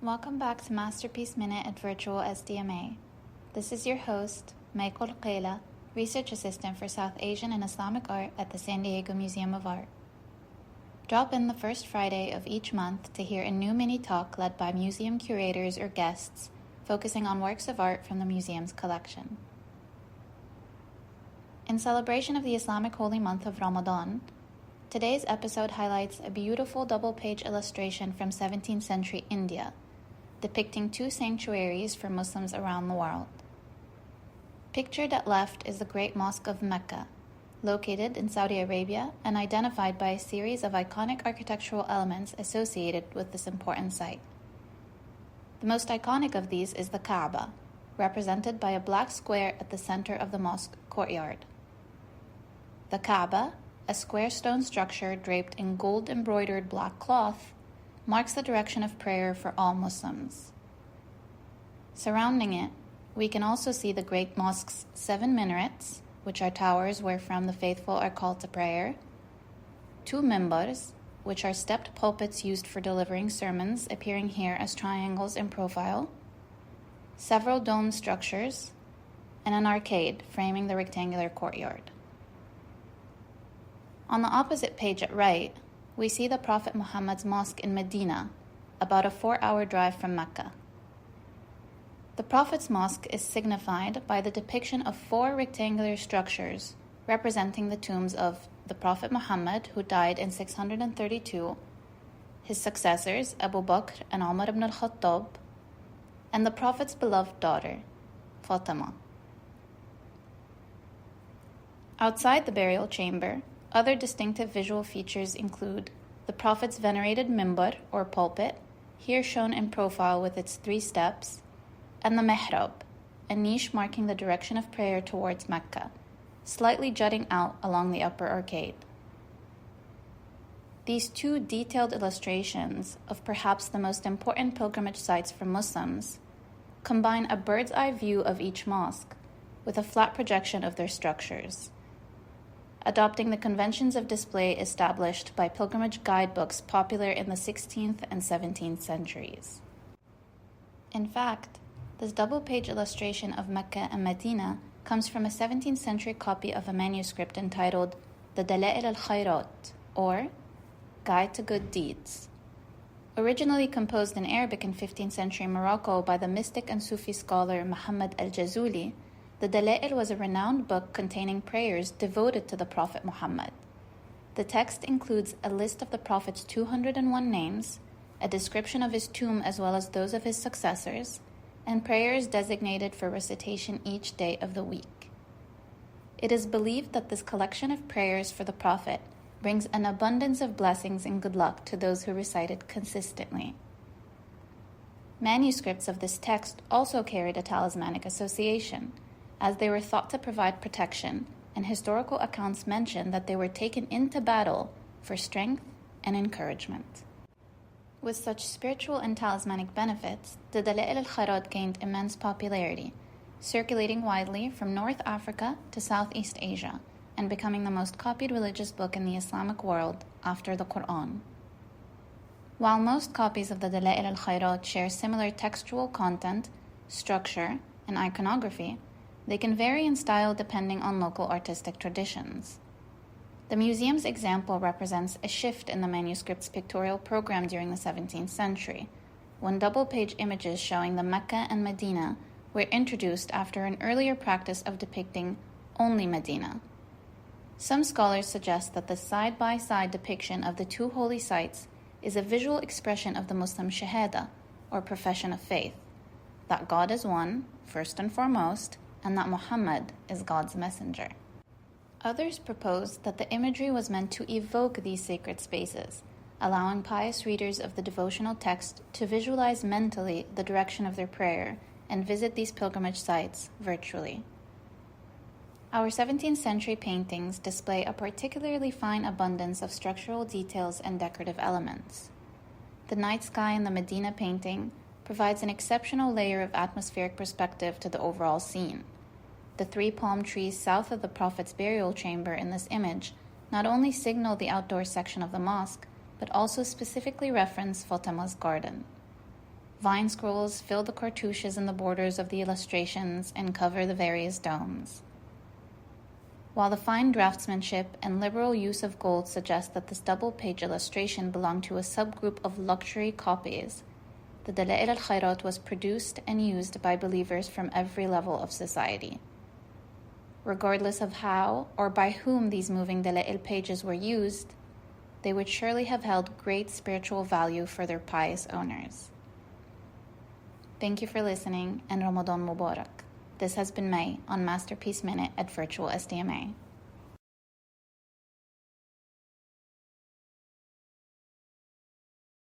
Welcome back to Masterpiece Minute at Virtual SDMA. This is your host, Michael Qela, Research Assistant for South Asian and Islamic Art at the San Diego Museum of Art. Drop in the first Friday of each month to hear a new mini-talk led by museum curators or guests focusing on works of art from the museum's collection. In celebration of the Islamic holy month of Ramadan, today's episode highlights a beautiful double-page illustration from 17th-century India, depicting two sanctuaries for Muslims around the world. Pictured at left is the Great Mosque of Mecca, located in Saudi Arabia and identified by a series of iconic architectural elements associated with this important site. The most iconic of these is the Kaaba, represented by a black square at the center of the mosque courtyard. The Kaaba, a square stone structure draped in gold-embroidered black cloth, marks the direction of prayer for all Muslims. Surrounding it, we can also see the Great Mosque's 7 minarets, which are towers wherefrom the faithful are called to prayer, 2 mimbars, which are stepped pulpits used for delivering sermons, appearing here as triangles in profile, several dome structures, and an arcade framing the rectangular courtyard. On the opposite page at right, we see the Prophet Muhammad's mosque in Medina, about a 4-hour drive from Mecca. The Prophet's mosque is signified by the depiction of 4 rectangular structures representing the tombs of the Prophet Muhammad, who died in 632, his successors Abu Bakr and Umar ibn al-Khattab, and the Prophet's beloved daughter, Fatima. Outside the burial chamber, other distinctive visual features include the Prophet's venerated mimbar or pulpit, here shown in profile with its 3 steps, and the mihrab, a niche marking the direction of prayer towards Mecca, slightly jutting out along the upper arcade. These 2 detailed illustrations of perhaps the most important pilgrimage sites for Muslims combine a bird's-eye view of each mosque with a flat projection of their structures, adopting the conventions of display established by pilgrimage guidebooks popular in the 16th and 17th centuries. In fact, this double-page illustration of Mecca and Medina comes from a 17th century copy of a manuscript entitled the Dala'il al-Khayrat, or Guide to Good Deeds. Originally composed in Arabic in 15th century Morocco by the mystic and Sufi scholar Muhammad al-Jazuli, the Dala'il was a renowned book containing prayers devoted to the Prophet Muhammad. The text includes a list of the Prophet's 201 names, a description of his tomb as well as those of his successors, and prayers designated for recitation each day of the week. It is believed that this collection of prayers for the Prophet brings an abundance of blessings and good luck to those who recite it consistently. Manuscripts of this text also carried a talismanic association, as they were thought to provide protection, and historical accounts mention that they were taken into battle for strength and encouragement. With such spiritual and talismanic benefits, the Dala'il al-Khayrat gained immense popularity, circulating widely from North Africa to Southeast Asia, and becoming the most copied religious book in the Islamic world after the Quran. While most copies of the Dala'il al-Khayrat share similar textual content, structure, and iconography, they can vary in style depending on local artistic traditions. The museum's example represents a shift in the manuscript's pictorial program during the 17th century, when double-page images showing the Mecca and Medina were introduced after an earlier practice of depicting only Medina. Some scholars suggest that the side-by-side depiction of the 2 holy sites is a visual expression of the Muslim shahada, or profession of faith, that God is one, first and foremost, and that Muhammad is God's messenger. Others propose that the imagery was meant to evoke these sacred spaces, allowing pious readers of the devotional text to visualize mentally the direction of their prayer and visit these pilgrimage sites virtually. Our 17th century paintings display a particularly fine abundance of structural details and decorative elements. The night sky in the Medina painting provides an exceptional layer of atmospheric perspective to the overall scene. The 3 palm trees south of the Prophet's burial chamber in this image not only signal the outdoor section of the mosque, but also specifically reference Fatima's garden. Vine scrolls fill the cartouches and the borders of the illustrations and cover the various domes. While the fine draftsmanship and liberal use of gold suggest that this double-page illustration belonged to a subgroup of luxury copies, the Dala'il al-Khairat was produced and used by believers from every level of society. Regardless of how or by whom these moving Dala'il pages were used, they would surely have held great spiritual value for their pious owners. Thank you for listening, and Ramadan Mubarak. This has been May on Masterpiece Minute at Virtual SDMA.